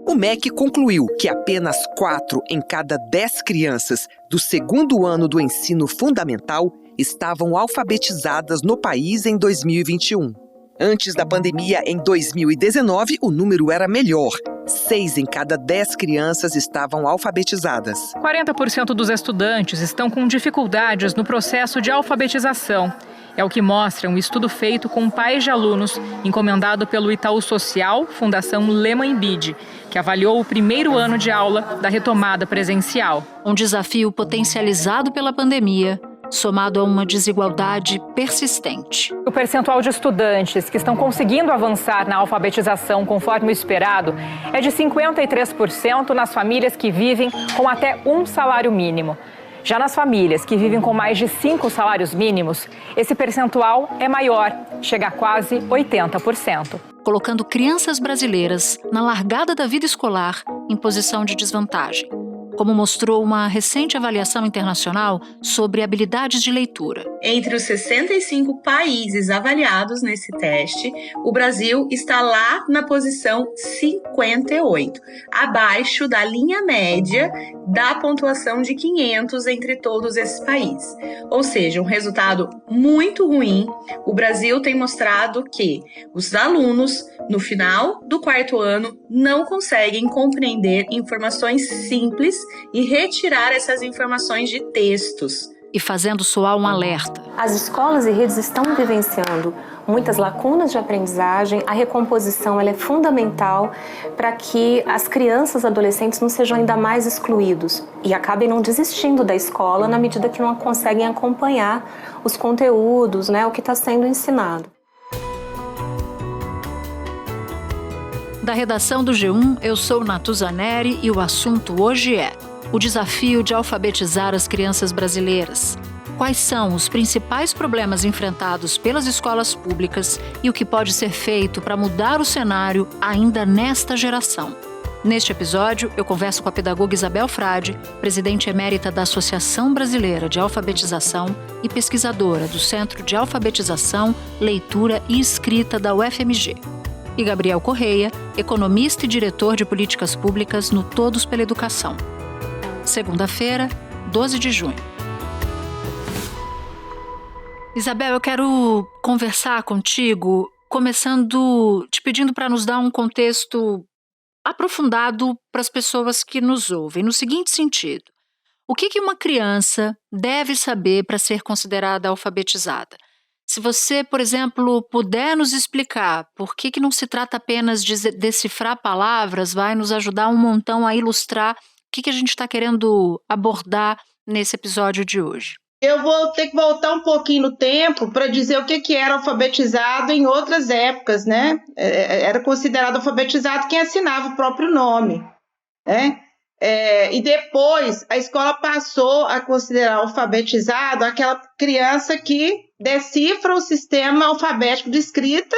O MEC concluiu que apenas 4 em cada 10 crianças do segundo ano do ensino fundamental estavam alfabetizadas no país em 2021. Antes da pandemia, em 2019, o número era melhor. 6 em cada 10 crianças estavam alfabetizadas. 40% dos estudantes estão com dificuldades no processo de alfabetização. É o que mostra um estudo feito com pais de alunos, encomendado pelo Itaú Social, Fundação Lehman Bid, que avaliou o primeiro ano de aula da retomada presencial. Um desafio potencializado pela pandemia, somado a uma desigualdade persistente. O percentual de estudantes que estão conseguindo avançar na alfabetização conforme o esperado é de 53% nas famílias que vivem com até um salário mínimo. Já nas famílias que vivem com mais de 5 salários mínimos, esse percentual é maior, chega a quase 80%. Colocando crianças brasileiras na largada da vida escolar em posição de desvantagem, como mostrou uma recente avaliação internacional sobre habilidades de leitura. Entre os 65 países avaliados nesse teste, o Brasil está lá na posição 58, abaixo da linha média da pontuação de 500 entre todos esses países. Ou seja, um resultado muito ruim. O Brasil tem mostrado que os alunos, no final do quarto ano, não conseguem compreender informações simples e retirar essas informações de textos. E fazendo soar um alerta. As escolas e redes estão vivenciando muitas lacunas de aprendizagem. A recomposição ela é fundamental para que as crianças e adolescentes não sejam ainda mais excluídos e acabem não desistindo da escola na medida que não conseguem acompanhar os conteúdos, o que está sendo ensinado. Da redação do G1, eu sou Natuza Neri e o assunto hoje é o desafio de alfabetizar as crianças brasileiras. Quais são os principais problemas enfrentados pelas escolas públicas e o que pode ser feito para mudar o cenário ainda nesta geração? Neste episódio, eu converso com a pedagoga Isabel Frade, presidente emérita da Associação Brasileira de Alfabetização e pesquisadora do Centro de Alfabetização, Leitura e Escrita da UFMG. E Gabriel Correia, economista e diretor de políticas públicas no Todos pela Educação. Segunda-feira, 12 de junho. Isabel, eu quero conversar contigo, começando te pedindo para nos dar um contexto aprofundado para as pessoas que nos ouvem, no seguinte sentido: o que uma criança deve saber para ser considerada alfabetizada? Se você, por exemplo, puder nos explicar por que não se trata apenas de decifrar palavras, vai nos ajudar um montão a ilustrar o que a gente está querendo abordar nesse episódio de hoje. Eu vou ter que voltar um pouquinho no tempo para dizer o que era alfabetizado em outras épocas, né? Era considerado alfabetizado quem assinava o próprio nome, né? E depois a escola passou a considerar alfabetizado aquela criança que decifra o sistema alfabético de escrita,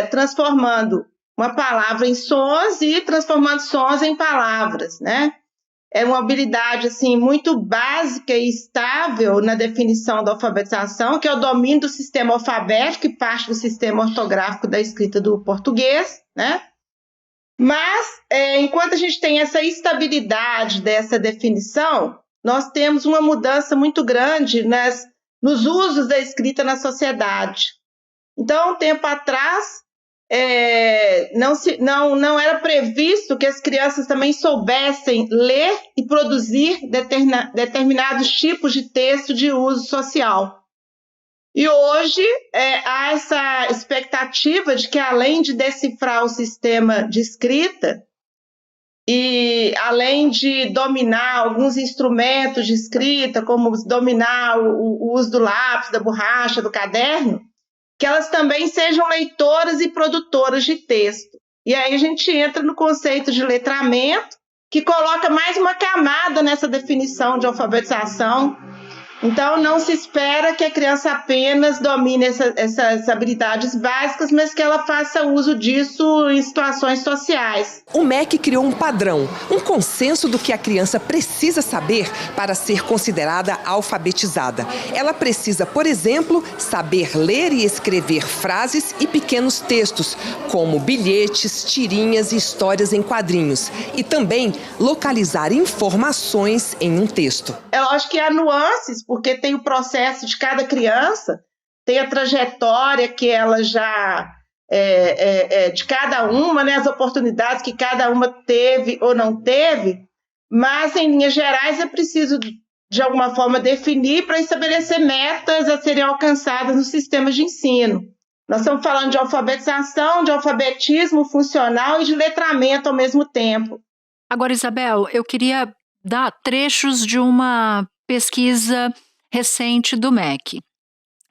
transformando uma palavra em sons e transformando sons em palavras, né? É uma habilidade assim, muito básica e estável na definição da alfabetização, que é o domínio do sistema alfabético e parte do sistema ortográfico da escrita do português, né? Mas, enquanto a gente tem essa estabilidade dessa definição, nós temos uma mudança muito grande nos usos da escrita na sociedade. Então, um tempo atrás, não era previsto que as crianças também soubessem ler e produzir determinados tipos de texto de uso social. E hoje há essa expectativa de que, além de decifrar o sistema de escrita e além de dominar alguns instrumentos de escrita, como dominar o uso do lápis, da borracha, do caderno, que elas também sejam leitoras e produtoras de texto. E aí a gente entra no conceito de letramento, que coloca mais uma camada nessa definição de alfabetização, Então, não se espera que a criança apenas domine essas habilidades básicas, mas que ela faça uso disso em situações sociais. O MEC criou um padrão, um consenso do que a criança precisa saber para ser considerada alfabetizada. Ela precisa, por exemplo, saber ler e escrever frases e pequenos textos, como bilhetes, tirinhas e histórias em quadrinhos. E também localizar informações em um texto. É lógico que há nuances, porque tem o processo de cada criança, tem a trajetória que ela já... de cada uma, né, as oportunidades que cada uma teve ou não teve, mas, em linhas gerais, é preciso, de alguma forma, definir para estabelecer metas a serem alcançadas no sistema de ensino. Nós estamos falando de alfabetização, de alfabetismo funcional e de letramento ao mesmo tempo. Agora, Isabel, eu queria dar trechos de uma pesquisa recente do MEC.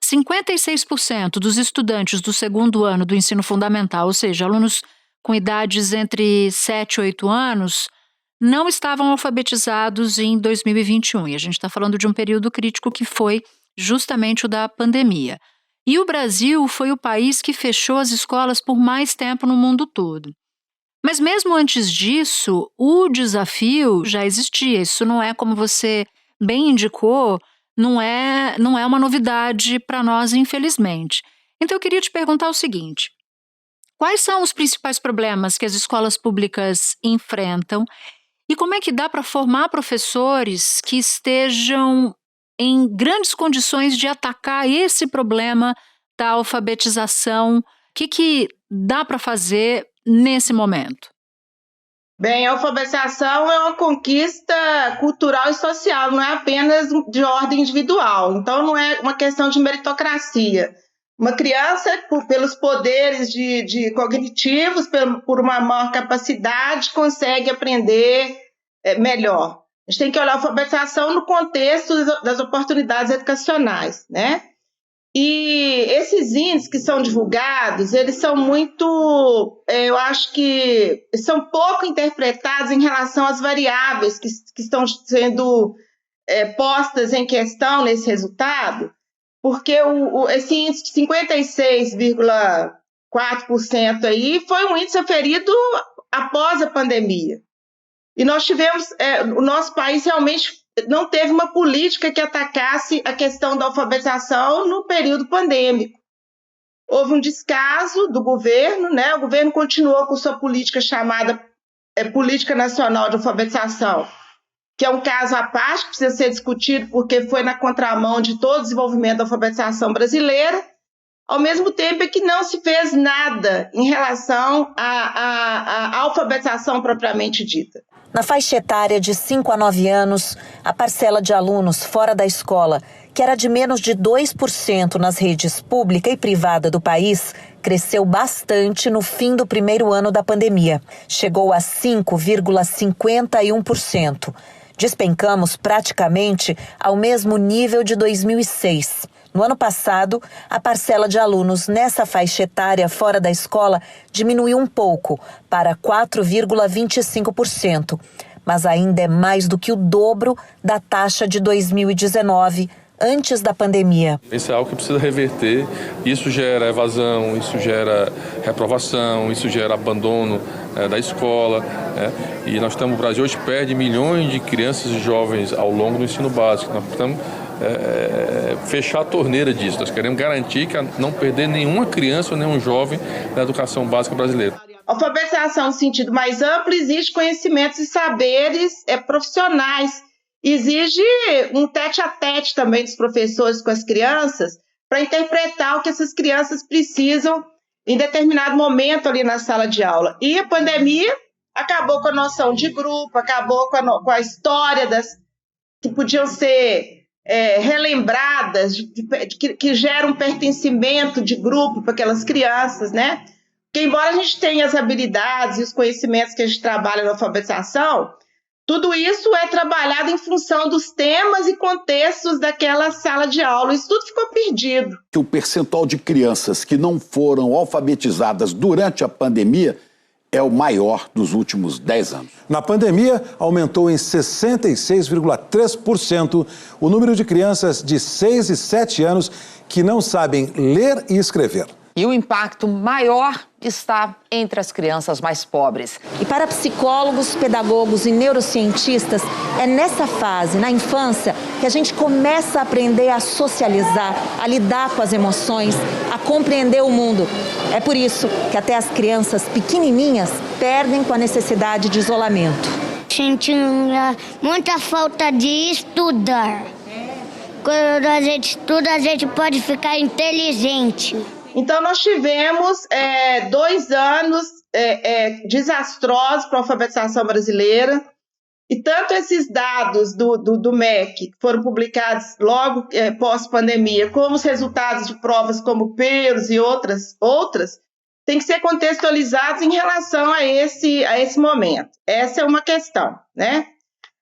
56% dos estudantes do segundo ano do ensino fundamental, ou seja, alunos com idades entre 7 e 8 anos, não estavam alfabetizados em 2021. E a gente está falando de um período crítico que foi justamente o da pandemia. E o Brasil foi o país que fechou as escolas por mais tempo no mundo todo. Mas mesmo antes disso, o desafio já existia. Isso não é, como você bem indicou, não é uma novidade para nós, infelizmente. Então eu queria te perguntar o seguinte: quais são os principais problemas que as escolas públicas enfrentam e como é que dá para formar professores que estejam em grandes condições de atacar esse problema da alfabetização? O que dá para fazer nesse momento? Bem, a alfabetização é uma conquista cultural e social, não é apenas de ordem individual. Então, não é uma questão de meritocracia. Uma criança, pelos poderes cognitivos, por uma maior capacidade, consegue aprender melhor. A gente tem que olhar a alfabetização no contexto das oportunidades educacionais, né? E esses índices que são divulgados, eles são muito, eu acho que são pouco interpretados em relação às variáveis que estão sendo postas em questão nesse resultado, porque esse índice de 56,4% aí foi um índice aferido após a pandemia. E nós tivemos, o nosso país realmente não teve uma política que atacasse a questão da alfabetização no período pandêmico. Houve um descaso do governo, né? O governo continuou com sua política chamada Política Nacional de Alfabetização, que é um caso à parte, que precisa ser discutido porque foi na contramão de todo o desenvolvimento da alfabetização brasileira, ao mesmo tempo que não se fez nada em relação à alfabetização propriamente dita. Na faixa etária de 5 a 9 anos, a parcela de alunos fora da escola, que era de menos de 2% nas redes pública e privada do país, cresceu bastante no fim do primeiro ano da pandemia. Chegou a 5,51%. Despencamos praticamente ao mesmo nível de 2006. No ano passado, a parcela de alunos nessa faixa etária fora da escola diminuiu um pouco, para 4,25%, mas ainda é mais do que o dobro da taxa de 2019, antes da pandemia. Isso é algo que precisa reverter. Isso gera evasão, isso gera reprovação, isso gera abandono da escola. E nós estamos, o Brasil hoje perde milhões de crianças e jovens ao longo do ensino básico. Nós estamos fechar a torneira disso. Nós queremos garantir que não perder nenhuma criança ou nenhum jovem na educação básica brasileira. Alfabetização no sentido mais amplo exige conhecimentos e saberes profissionais. Exige um tete-a-tete também dos professores com as crianças para interpretar o que essas crianças precisam em determinado momento ali na sala de aula. E a pandemia acabou com a noção de grupo, acabou com a história que podiam ser relembradas, que geram um pertencimento de grupo para aquelas crianças, né? Porque embora a gente tenha as habilidades e os conhecimentos que a gente trabalha na alfabetização, tudo isso é trabalhado em função dos temas e contextos daquela sala de aula. Isso tudo ficou perdido. O percentual de crianças que não foram alfabetizadas durante a pandemia é o maior dos últimos 10 anos. Na pandemia, aumentou em 66,3% o número de crianças de 6 e 7 anos que não sabem ler e escrever. E o impacto maior está entre as crianças mais pobres. E para psicólogos, pedagogos e neurocientistas, é nessa fase, na infância, que a gente começa a aprender a socializar, a lidar com as emoções, a compreender o mundo. É por isso que até as crianças pequenininhas perdem com a necessidade de isolamento. Sentindo muita falta de estudar. Quando a gente estuda, a gente pode ficar inteligente. Então, nós tivemos 2 anos desastrosos para a alfabetização brasileira, e tanto esses dados do MEC, que foram publicados logo pós-pandemia, como os resultados de provas como PIRLS e outras, têm que ser contextualizados em relação a esse momento. Essa é uma questão, né?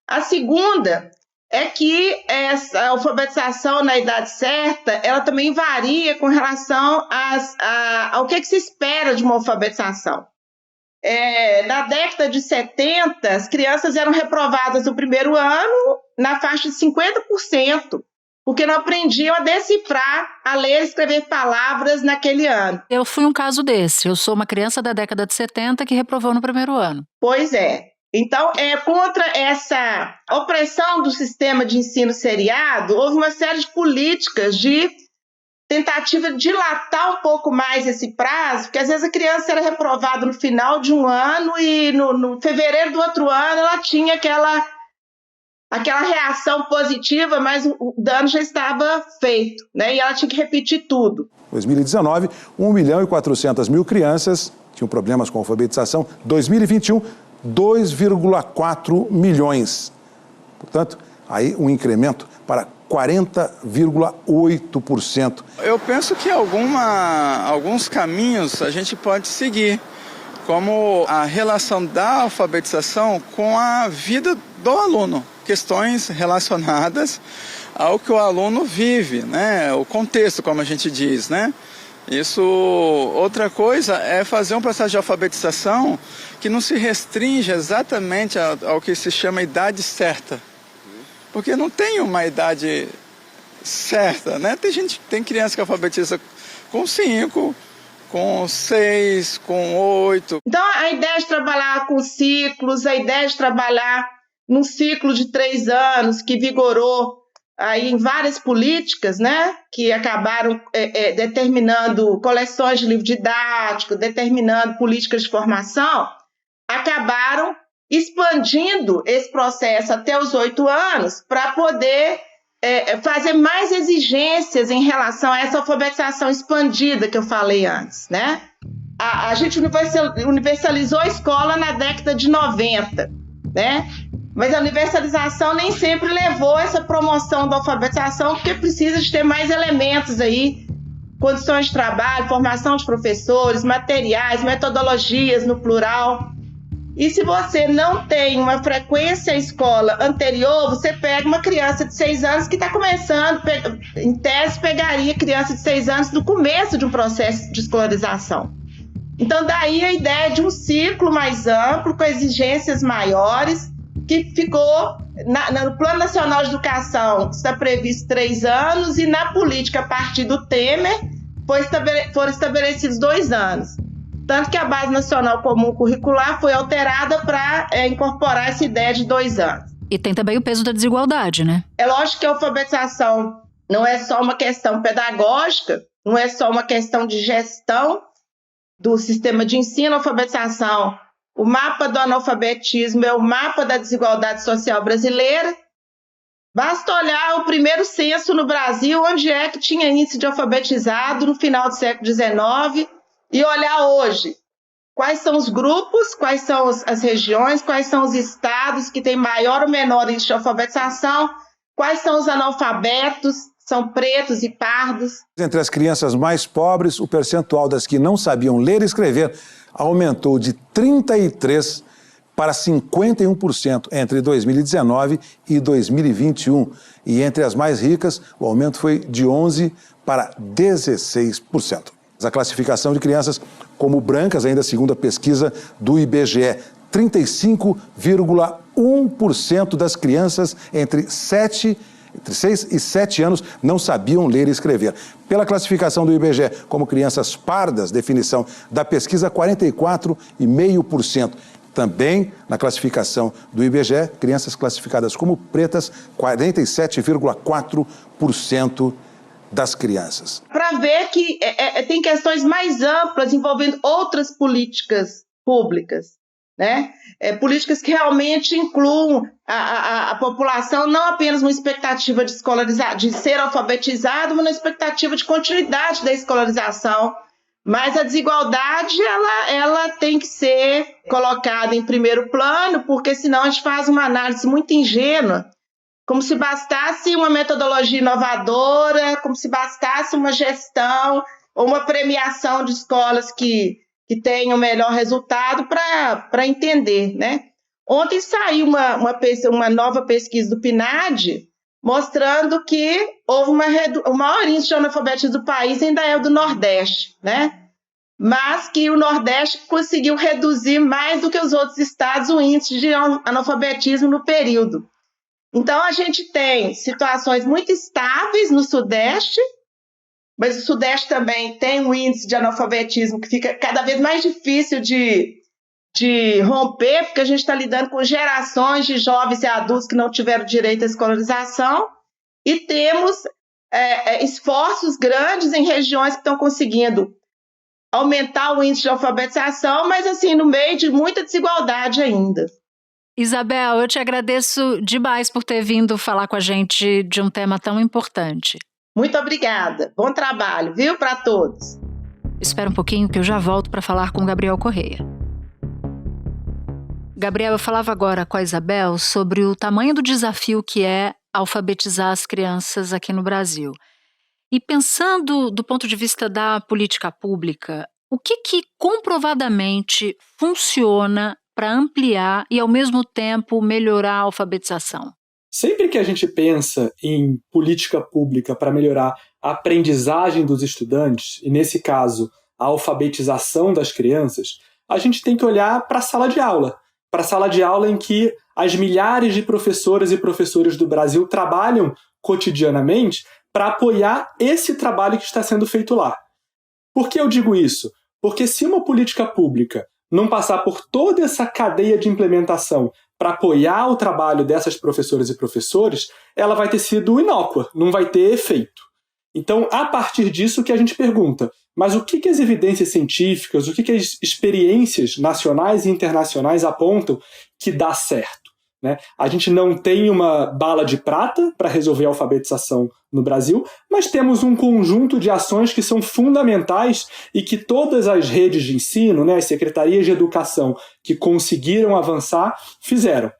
A segunda é que essa alfabetização na idade certa, ela também varia com relação ao que se espera de uma alfabetização. Na década de 70, as crianças eram reprovadas no primeiro ano na faixa de 50%, porque não aprendiam a decifrar, a ler e escrever palavras naquele ano. Eu fui um caso desse. Eu sou uma criança da década de 70 que reprovou no primeiro ano. Pois é. Então, contra essa opressão do sistema de ensino seriado, houve uma série de políticas de tentativa de dilatar um pouco mais esse prazo, porque às vezes a criança era reprovada no final de um ano e no fevereiro do outro ano ela tinha aquela reação positiva, mas o dano já estava feito, né? E ela tinha que repetir tudo. Em 2019, 1.400.000 crianças tinham problemas com a alfabetização. 2021, 2,4 milhões. Portanto, aí um incremento para 40,8%. Eu penso que alguns caminhos a gente pode seguir, como a relação da alfabetização com a vida do aluno, questões relacionadas ao que o aluno vive, né? O contexto, como a gente diz, né? Outra coisa é fazer um processo de alfabetização que não se restringe exatamente ao que se chama idade certa. Porque não tem uma idade certa, né? Tem criança que alfabetiza com 5, com 6, com 8. Então, a ideia de trabalhar com ciclos, a ideia de trabalhar num ciclo de 3 anos que vigorou aí em várias políticas, né, que acabaram determinando coleções de livro didático, determinando políticas de formação, acabaram expandindo esse processo até os 8 anos para poder fazer mais exigências em relação a essa alfabetização expandida que eu falei antes, né? A gente universalizou a escola na década de 90, né? Mas a universalização nem sempre levou essa promoção da alfabetização, porque precisa de ter mais elementos aí, condições de trabalho, formação de professores, materiais, metodologias no plural. E se você não tem uma frequência à escola anterior, você pega uma criança de 6 anos que está começando, em tese pegaria criança de 6 anos no começo de um processo de escolarização. Então daí a ideia de um ciclo mais amplo, com exigências maiores, que ficou no Plano Nacional de Educação, está previsto 3 anos, e na política, a partir do Temer, foram estabelecidos 2 anos. Tanto que a Base Nacional Comum Curricular foi alterada para incorporar essa ideia de 2 anos. E tem também o peso da desigualdade, né? É lógico que a alfabetização não é só uma questão pedagógica, não é só uma questão de gestão do sistema de ensino. A alfabetização, o mapa do analfabetismo é o mapa da desigualdade social brasileira. Basta olhar o primeiro censo no Brasil, onde é que tinha índice de alfabetizado no final do século XIX, e olhar hoje quais são os grupos, quais são as regiões, quais são os estados que têm maior ou menor índice de alfabetização, quais são os analfabetos, são pretos e pardos. Entre as crianças mais pobres, o percentual das que não sabiam ler e escrever aumentou de 33% para 51% entre 2019 e 2021. E entre as mais ricas, o aumento foi de 11% para 16%. A classificação de crianças como brancas, ainda segundo a pesquisa do IBGE, 35,1% das crianças entre 6 e 7 anos não sabiam ler e escrever. Pela classificação do IBGE como crianças pardas, definição da pesquisa, 44,5%. Também na classificação do IBGE, crianças classificadas como pretas, 47,4% das crianças. Para ver que tem questões mais amplas envolvendo outras políticas públicas, né? Políticas que realmente incluam a população, não apenas uma expectativa de ser alfabetizado, mas uma expectativa de continuidade da escolarização. Mas a desigualdade, ela tem que ser colocada em primeiro plano, porque senão a gente faz uma análise muito ingênua, como se bastasse uma metodologia inovadora, como se bastasse uma gestão ou uma premiação de escolas que tenham melhor resultado para entender, né? Ontem saiu uma nova pesquisa do PNAD mostrando que houve o maior índice de analfabetismo do país ainda é o do Nordeste, né? Mas que o Nordeste conseguiu reduzir mais do que os outros estados o índice de analfabetismo no período. Então, a gente tem situações muito estáveis no Sudeste, mas o Sudeste também tem um índice de analfabetismo que fica cada vez mais difícil de romper, porque a gente está lidando com gerações de jovens e adultos que não tiveram direito à escolarização, e temos esforços grandes em regiões que estão conseguindo aumentar o índice de alfabetização, mas assim, no meio de muita desigualdade ainda. Isabel, eu te agradeço demais por ter vindo falar com a gente de um tema tão importante. Muito obrigada. Bom trabalho, viu, para todos. Espera um pouquinho que eu já volto para falar com o Gabriel Correia. Gabriel, eu falava agora com a Isabel sobre o tamanho do desafio que é alfabetizar as crianças aqui no Brasil. E pensando do ponto de vista da política pública, o que comprovadamente funciona para ampliar e, ao mesmo tempo, melhorar a alfabetização? Sempre que a gente pensa em política pública para melhorar a aprendizagem dos estudantes, e nesse caso, a alfabetização das crianças, a gente tem que olhar para a sala de aula em que as milhares de professoras e professores do Brasil trabalham cotidianamente para apoiar esse trabalho que está sendo feito lá. Por que eu digo isso? Porque se uma política pública não passar por toda essa cadeia de implementação para apoiar o trabalho dessas professoras e professores, ela vai ter sido inócua, não vai ter efeito. Então, a partir disso que a gente pergunta, mas o que as evidências científicas, o que as experiências nacionais e internacionais apontam que dá certo? Né? A gente não tem uma bala de prata para resolver a alfabetização no Brasil, mas temos um conjunto de ações que são fundamentais e que todas as redes de ensino, né, as secretarias de educação que conseguiram avançar, fizeram.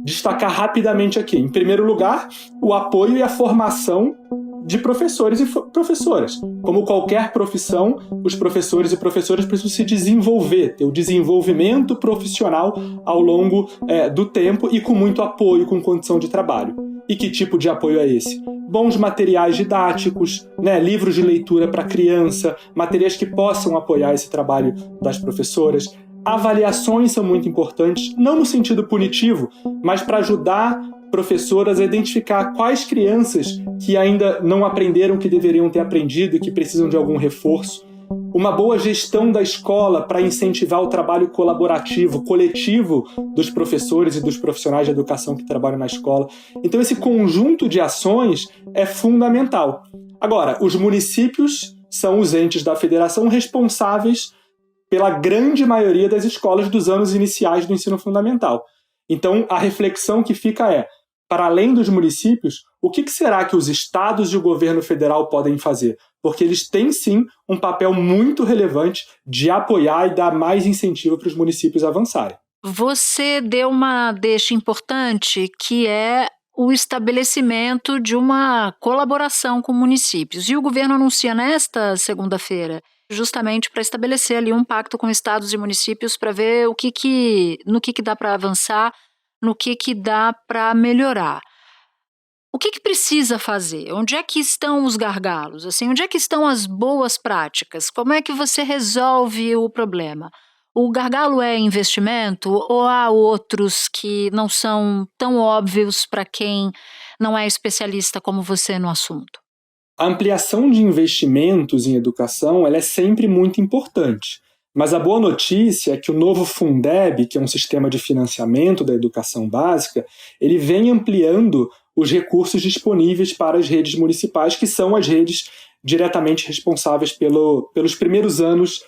Destacar rapidamente aqui, em primeiro lugar, o apoio e a formação de professores e professoras. Como qualquer profissão, os professores e professoras precisam se desenvolver, ter o desenvolvimento profissional ao longo do tempo e com muito apoio, com condição de trabalho. E que tipo de apoio é esse? Bons materiais didáticos, né, livros de leitura para criança, materiais que possam apoiar esse trabalho das professoras. Avaliações são muito importantes, não no sentido punitivo, mas para ajudar professoras a identificar quais crianças que ainda não aprenderam o que deveriam ter aprendido e que precisam de algum reforço. Uma boa gestão da escola para incentivar o trabalho colaborativo, coletivo dos professores e dos profissionais de educação que trabalham na escola. Então, esse conjunto de ações é fundamental. Agora, os municípios são os entes da federação responsáveis pela grande maioria das escolas dos anos iniciais do ensino fundamental. Então, a reflexão que fica é, para além dos municípios, o que será que os estados e o governo federal podem fazer? Porque eles têm, sim, um papel muito relevante de apoiar e dar mais incentivo para os municípios avançarem. Você deu uma deixa importante, que é o estabelecimento de uma colaboração com municípios. E o governo anuncia nesta segunda-feira, justamente para estabelecer ali um pacto com estados e municípios para ver no que dá para avançar, no que dá para melhorar. O que precisa fazer? Onde é que estão os gargalos? Assim, onde é que estão as boas práticas? Como é que você resolve o problema? O gargalo é investimento ou há outros que não são tão óbvios para quem não é especialista como você no assunto? A ampliação de investimentos em educação ela é sempre muito importante. Mas a boa notícia é que o novo Fundeb, que é um sistema de financiamento da educação básica, ele vem ampliando os recursos disponíveis para as redes municipais, que são as redes diretamente responsáveis pelos primeiros anos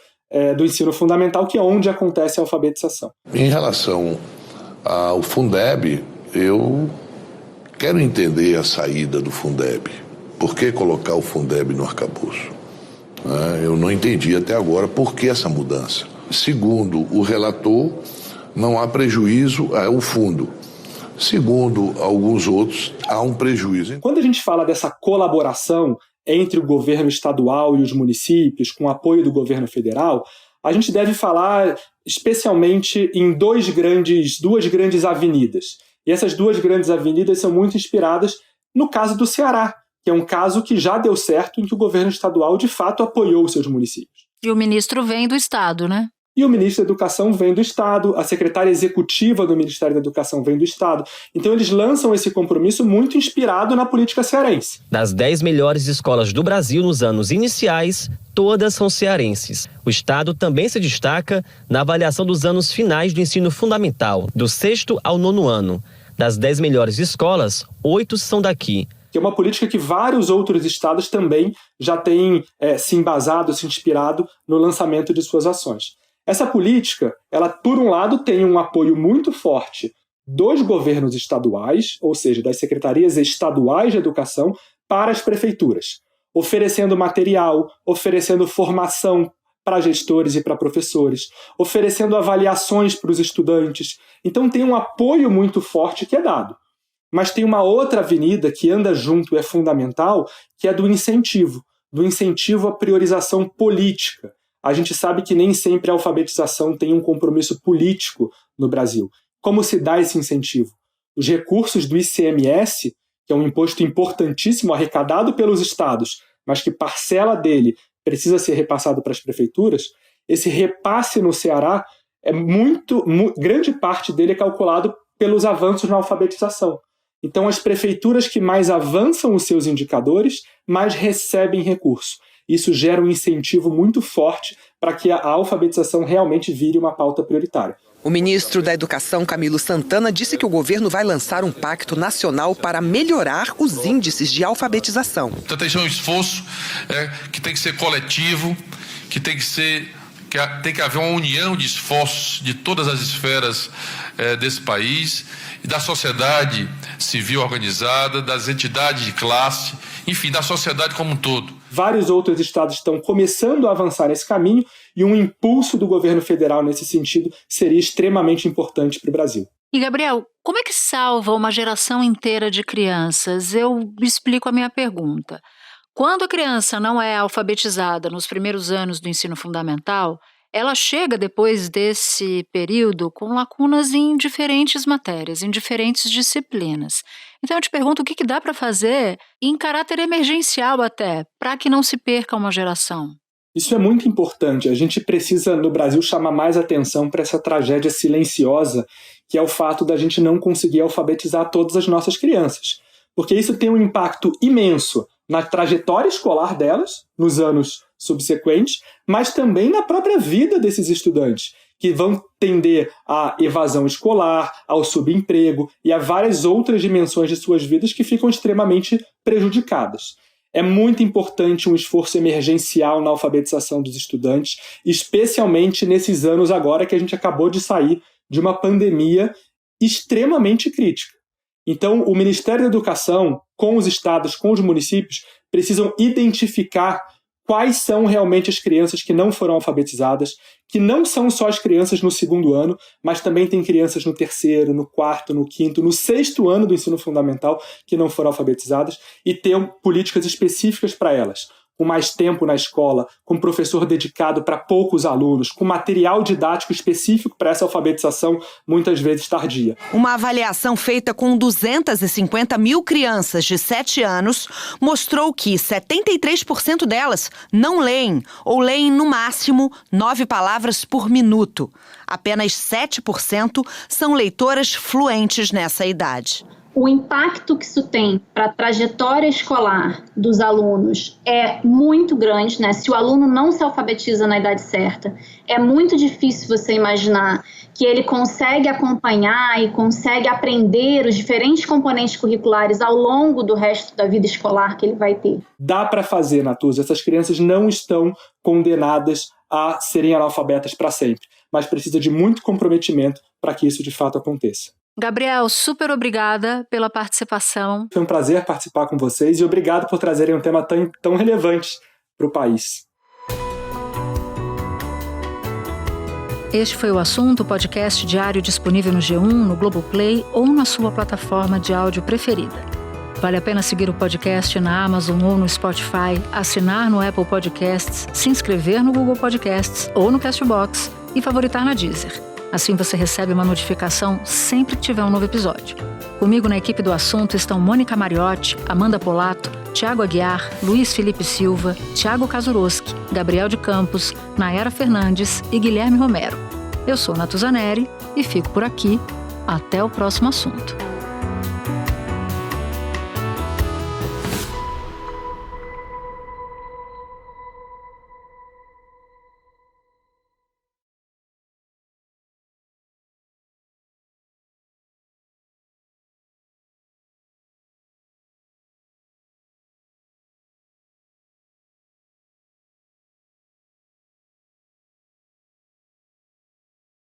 do ensino fundamental, que é onde acontece a alfabetização. Em relação ao Fundeb, eu quero entender a saída do Fundeb. Por que colocar o Fundeb no arcabouço? Eu não entendi até agora por que essa mudança. Segundo o relator, não há prejuízo ao fundo. Segundo alguns outros, há um prejuízo. Quando a gente fala dessa colaboração entre o governo estadual e os municípios, com apoio do governo federal, a gente deve falar especialmente em duas grandes avenidas. E essas duas grandes avenidas são muito inspiradas no caso do Ceará, que é um caso que já deu certo, em que o governo estadual de fato apoiou os seus municípios. E o ministro vem do Estado, né? E o ministro da Educação vem do Estado, a secretária executiva do Ministério da Educação vem do Estado. Então eles lançam esse compromisso muito inspirado na política cearense. Das 10 melhores escolas do Brasil nos anos iniciais, todas são cearenses. O Estado também se destaca na avaliação dos anos finais do ensino fundamental, do 6º ao 9º ano. Das 10 melhores escolas, 8 são daqui. Que é uma política que vários outros estados também já têm se embasado, se inspirado no lançamento de suas ações. Essa política, ela, por um lado, tem um apoio muito forte dos governos estaduais, ou seja, das secretarias estaduais de educação, para as prefeituras, oferecendo material, oferecendo formação para gestores e para professores, oferecendo avaliações para os estudantes. Então tem um apoio muito forte que é dado. Mas tem uma outra avenida que anda junto e é fundamental, que é do incentivo à priorização política. A gente sabe que nem sempre a alfabetização tem um compromisso político no Brasil. Como se dá esse incentivo? Os recursos do ICMS, que é um imposto importantíssimo arrecadado pelos estados, mas que parcela dele precisa ser repassado para as prefeituras, esse repasse no Ceará, grande parte dele é calculado pelos avanços na alfabetização. Então, as prefeituras que mais avançam os seus indicadores, mais recebem recurso. Isso gera um incentivo muito forte para que a alfabetização realmente vire uma pauta prioritária. O ministro da Educação, Camilo Santana, disse que o governo vai lançar um pacto nacional para melhorar os índices de alfabetização. Então, esse é um esforço que tem que ser coletivo, que tem que haver uma união de esforços de todas as esferas desse país, e da sociedade civil organizada, das entidades de classe, enfim, da sociedade como um todo. Vários outros estados estão começando a avançar nesse caminho e um impulso do governo federal nesse sentido seria extremamente importante para o Brasil. E, Gabriel, como é que salva uma geração inteira de crianças? Eu explico a minha pergunta. Quando a criança não é alfabetizada nos primeiros anos do ensino fundamental, ela chega depois desse período com lacunas em diferentes matérias, em diferentes disciplinas. Então eu te pergunto o que dá para fazer em caráter emergencial até, para que não se perca uma geração. Isso é muito importante. A gente precisa, no Brasil, chamar mais atenção para essa tragédia silenciosa, que é o fato da gente não conseguir alfabetizar todas as nossas crianças. Porque isso tem um impacto imenso na trajetória escolar delas, nos anos subsequentes, mas também na própria vida desses estudantes, que vão tender à evasão escolar, ao subemprego e a várias outras dimensões de suas vidas que ficam extremamente prejudicadas. É muito importante um esforço emergencial na alfabetização dos estudantes, especialmente nesses anos agora que a gente acabou de sair de uma pandemia extremamente crítica. Então, o Ministério da Educação, com os estados, com os municípios, precisam identificar quais são realmente as crianças que não foram alfabetizadas, que não são só as crianças no 2º ano, mas também tem crianças no 3º, no 4º, no 5º, no 6º ano do ensino fundamental que não foram alfabetizadas e ter políticas específicas para elas. com mais tempo na escola, com professor dedicado para poucos alunos, com material didático específico para essa alfabetização, muitas vezes tardia. Uma avaliação feita com 250 mil crianças de 7 anos mostrou que 73% delas não leem ou leem no máximo 9 palavras por minuto. Apenas 7% são leitoras fluentes nessa idade. O impacto que isso tem para a trajetória escolar dos alunos é muito grande, né? Se o aluno não se alfabetiza na idade certa, é muito difícil você imaginar que ele consegue acompanhar e consegue aprender os diferentes componentes curriculares ao longo do resto da vida escolar que ele vai ter. Dá para fazer, Natuza. Essas crianças não estão condenadas a serem analfabetas para sempre, mas precisa de muito comprometimento para que isso de fato aconteça. Gabriel, super obrigada pela participação. Foi um prazer participar com vocês e obrigado por trazerem um tema tão relevante para o país. Este foi o Assunto, podcast diário disponível no G1, no Globoplay ou na sua plataforma de áudio preferida. Vale a pena seguir o podcast na Amazon ou no Spotify, assinar no Apple Podcasts, se inscrever no Google Podcasts ou no Castbox e favoritar na Deezer. Assim você recebe uma notificação sempre que tiver um novo episódio. Comigo na equipe do Assunto estão Mônica Mariotti, Amanda Polato, Tiago Aguiar, Luiz Felipe Silva, Tiago Kazuroski, Gabriel de Campos, Nayara Fernandes e Guilherme Romero. Eu sou Natuza Neri e fico por aqui. Até o próximo assunto.